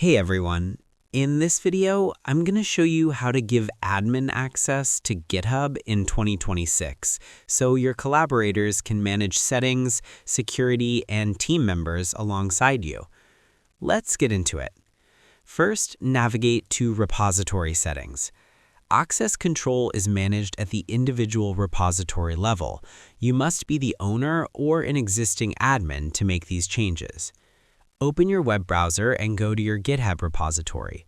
Hey everyone. In this video, I'm going to show you how to give admin access to GitHub in 2026 so your collaborators can manage settings, security, and team members alongside you. Let's get into it. First, navigate to repository settings. Access control is managed at the individual repository level. You must be the owner or an existing admin to make these changes. Open your web browser and go to your GitHub repository.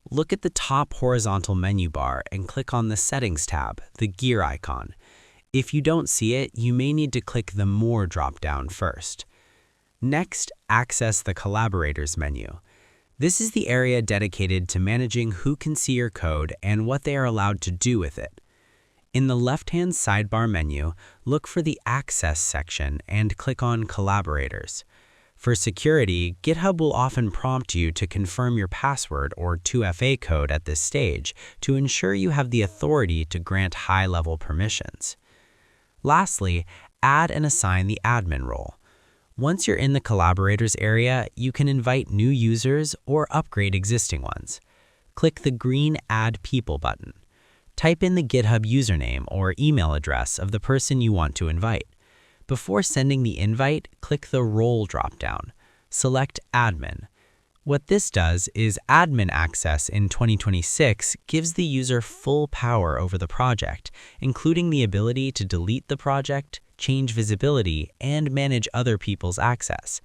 Look at the top horizontal menu bar and click on the Settings tab, the gear icon. If you don't see it, you may need to click the More drop-down first. Next, access the Collaborators menu. This is the area dedicated to managing who can see your code and what they are allowed to do with it. In the left-hand sidebar menu, look for the Access section and click on Collaborators. For security, GitHub will often prompt you to confirm your password or 2FA code at this stage to ensure you have the authority to grant high-level permissions. Lastly, add and assign the admin role. Once you're in the Collaborators area, you can invite new users or upgrade existing ones. Click the green Add People button. Type in the GitHub username or email address of the person you want to invite. Before sending the invite, click the Role dropdown. Select Admin. What this does is admin access in 2026 gives the user full power over the project, including the ability to delete the project, change visibility, and manage other people's access.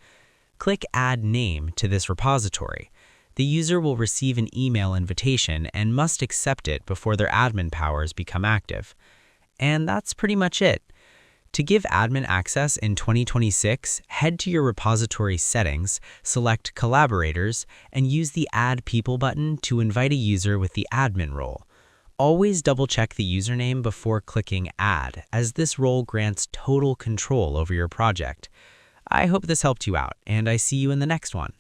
Click Add Name to this repository. The user will receive an email invitation and must accept it before their admin powers become active. And that's pretty much it. To give admin access in 2026, head to your repository settings, select Collaborators, and use the Add People button to invite a user with the admin role. Always double-check the username before clicking Add, as this role grants total control over your project. I hope this helped you out, and I see you in the next one.